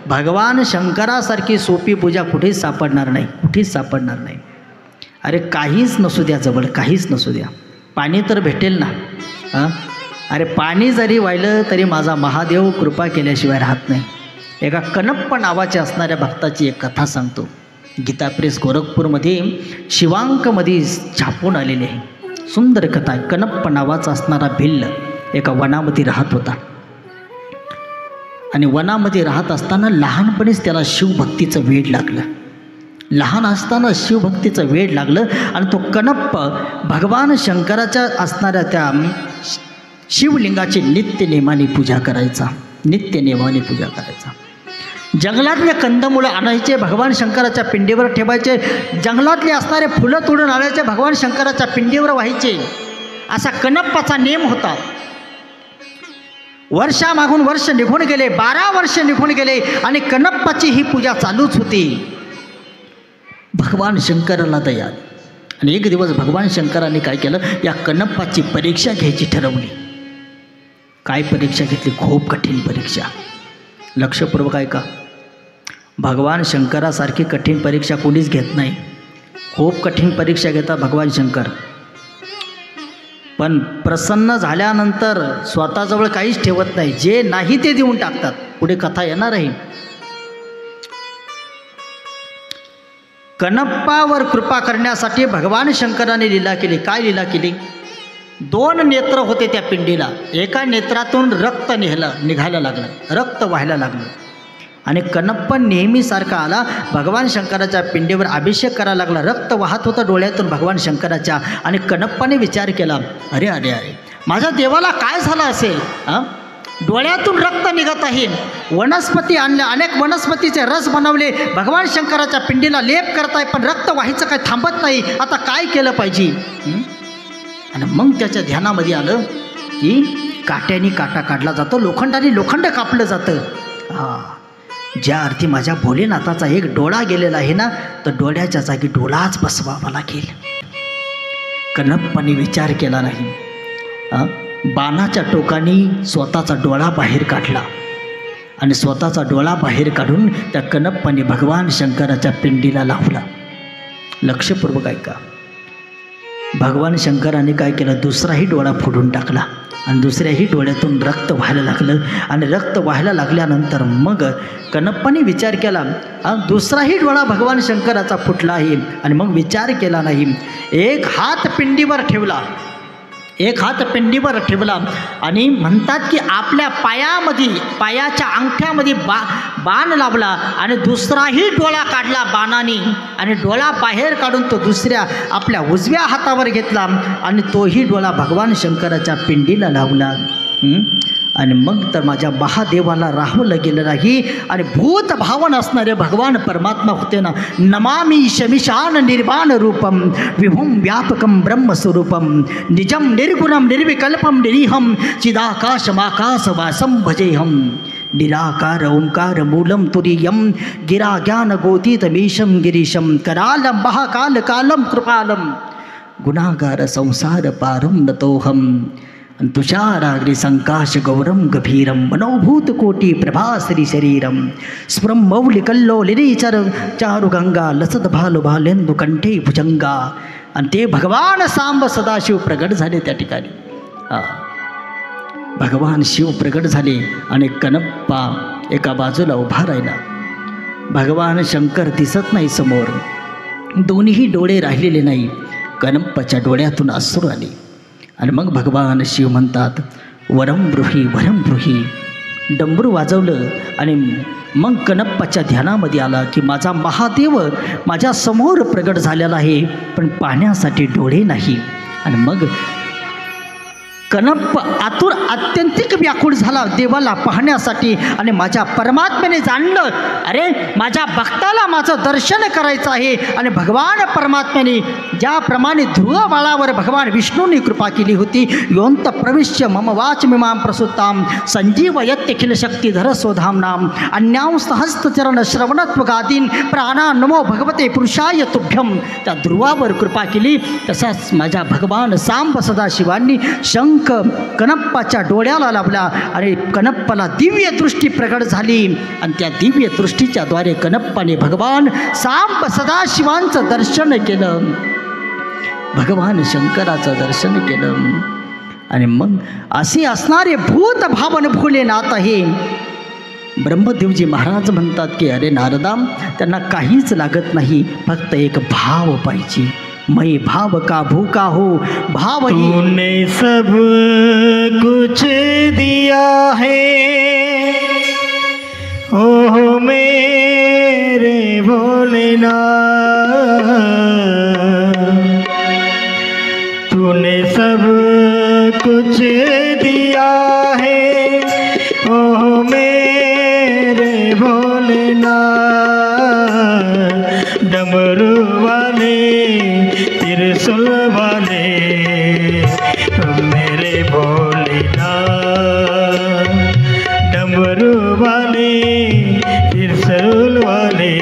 भगवान शंकरासारखी सोपी पूजा कुठेच सापडणार नाही, कुठेच सापडणार नाही. अरे काहीच नसू द्या जवळ, काहीच नसू द्या, पाणी तर भेटेल ना. हां, अरे पाणी जरी वाहिलं तरी माझा महादेव कृपा केल्याशिवाय राहत नाही. एका कनप्प नावाच्या असणाऱ्या भक्ताची एक कथा सांगतो. गीता प्रेस गोरखपूरमध्ये शिवांकमध्ये छापून आलेली आहे. सुंदर कथा आहे. कनप्प नावाचा असणारा भिल्ल एका वनामध्ये राहत होता आणि वनामध्ये राहत असताना लहानपणीच त्याला शिवभक्तीचं वेड लागलं. लहान असताना शिवभक्तीचं वेड लागलं आणि तो कनप्प भगवान शंकराच्या असणाऱ्या त्या शिवलिंगाची नित्यनेमाने पूजा करायचा, नित्यनेमाने पूजा करायचा. जंगलातले कंदमुळं आणायचे, भगवान शंकराच्या पिंडीवर ठेवायचे. जंगलातले असणारे फुलं तोडून आणायचे, भगवान शंकराच्या पिंडीवर व्हायचे. असा कनप्पाचा नेम होता. वर्षामागून वर्ष निघून गेले, 12 वर्ष निघून गेले आणि कनप्पाची ही पूजा चालूच होती. भगवान शंकराला दया आणि एक दिवस भगवान शंकराने काय केलं, या कनप्पाची परीक्षा घ्यायची ठरवली. काय परीक्षा घेतली? खूप कठीण परीक्षा. लक्षपूर्वक ऐका. भगवान शंकरासारखी कठीण परीक्षा कोणीच घेत नाही. खूप कठीण परीक्षा घेतात भगवान शंकर. पण प्रसन्न झाल्यानंतर स्वतःजवळ काहीच ठेवत नाही, जे नाही ते देऊन टाकतात. पुढे कथा येणार आहे. कनप्पावर कृपा करण्यासाठी भगवान शंकराने लीला केली. काय लीला केली? 2 नेत्र होते त्या पिंडीला. एका नेत्रातून रक्त निघायला लागलं, रक्त व्हायला लागलं आणि कनप्प नेहमीसारखा आला, भगवान शंकराच्या पिंडीवर अभिषेक करायला लागला. रक्त वाहत होतं डोळ्यातून भगवान शंकराच्या आणि कनप्पाने विचार केला, अरे अरे अरे माझ्या देवाला काय झालं असेल? डोळ्यातून रक्त निघत आहे. वनस्पती आणल्या, अनेक वनस्पतीचे रस बनवले, भगवान शंकराच्या पिंडीला लेप करताय, पण रक्त व्हायचं काय थांबत नाही. आता काय केलं पाहिजे? आणि मग त्याच्या ध्यानामध्ये आलं की काट्याने काटा काढला जातो, लोखंडाने लोखंड कापलं जातं. ज्या अर्थी माझ्या भोलेनाथाचा एक डोळा गेलेला आहे ना, तर डोळ्याच्या जागी डोळाच बसवावा लागेल. कनप्पाने विचार केला नाही. बाणाच्या टोकाने स्वतःचा डोळा बाहेर काढला आणि स्वतःचा डोळा बाहेर काढून त्या कनप्पाने भगवान शंकराच्या पिंडीला लावला. लक्षपूर्वक ऐका. भगवान शंकराने काय केलं, दुसराही डोळा फोडून टाकला आणि दुसऱ्याही डोळ्यातून रक्त व्हायला लागलं आणि रक्त व्हायला लागल्यानंतर मग कनप्पाने विचार केला, दुसराही डोळा भगवान शंकराचा फुटला आहे. आणि मग विचार केला नाही, एक हात पिंडीवर ठेवला, एक हात पिंडीवर ठेवला आणि म्हणतात की आपल्या पायामध्ये, पायाच्या अंगठ्यामध्ये बाण लावला आणि दुसराही डोळा काढला बाणाने आणि डोळा बाहेर काढून तो दुसऱ्या आपल्या उजव्या हातावर घेतला आणि तोही डोळा भगवान शंकराच्या पिंडीला लावला. आणि मग तर माझ्या महादेवाला राहवलं गेलं नाही आणि भूत भावन असणारे भगवान परमात्मा होते ना. नमामि शमिशान निर्वाण रूपम विभुम व्यापकम ब्रह्मस्वरूपम निजम निर्गुणम निर्विकल्पम निरीहम चिदाकाशमाकाश वासम भजेहम निराकार ओंकार मूलम तुरीयम गिरा ज्ञान गोतीतमीशम गिरीशम करालम महाकाल कालम कृपालम गुणागार संसार पारम नतोहम तुषाराग्नि संकाश गौरम गभीरम मनोभूत कोटि प्रभाश्री शरीरम स्फुरम मौलिकल्लोलिनीचर चारु गंगा लसत भालु भालेंदु कंठे भुजंगा. आणि ते भगवान सांब सदाशिव प्रगट झाले त्या ठिकाणी. भगवान शिव प्रगट झाले आणि कनप्पा एका बाजूला उभा राहिला. भगवान शंकर दिसत नाही समोर, दोन्ही डोळे राहिलेले नाही. कनप्पाच्या डोळ्यातून अश्रू आले आणि मग भगवान शिव म्हणतात, वरम ब्रूही वरम ब्रूही. डंबरू वाजवलं आणि मग कनप्पाच्या ध्यानामध्ये आला की माझा महादेव माझ्या समोर प्रगट झालेला आहे, पण पाहण्यासाठी डोळे नाही. आणि मग कनप्प आतुर अत्यंतिक व्याकुळ झाला देवाला पाहण्यासाठी आणि माझ्या परमात्म्याने जाणलं, अरे माझ्या भक्ताला माझं दर्शन करायचं आहे. आणि भगवान परमात्म्याने ज्याप्रमाणे ध्रुव बाळावर भगवान विष्णूंनी कृपा केली होती, योंत प्रविश्य मम वाचमिमां प्रसुतां संजीवयत्यखिल शक्तिधर स्वधामनाम अन्यां सहस्त्रचरण श्रवणत्वगादीन प्राणा नमो भगवते पुरुषाय तुभ्यम. त्या ध्रुवावर कृपा केली. तसाच माझ्या भगवान सांब सदाशिवांनी शंख शंख कणप्पाच्या डोळ्याला लाभला आणि कणप्पाला दिव्य दृष्टी प्रकट झाली आणि त्या दिव्य दृष्टीच्या द्वारे कणप्पाने भगवान सांब सदाशिवांचं दर्शन केलं, भगवान शंकराचं दर्शन केलं. आणि मग असे असणारे भूत भावन भोलेनाथ हे ब्रह्मदेवजी महाराज म्हणतात की अरे नारदा, त्यांना काहीच लागत नाही, फक्त एक भाव पाहिजे. मैं भाव का भूखा हो, भाव तूने सब कुछ दिया है ओ मेरे भोलेनाथ, तूने सब कुछ दिया है ओ मेरे भोलेनाथ, डमरू वाले त्रिशूल वाले मेरे भोलेनाथ, डमरू वाले त्रिशूल वाले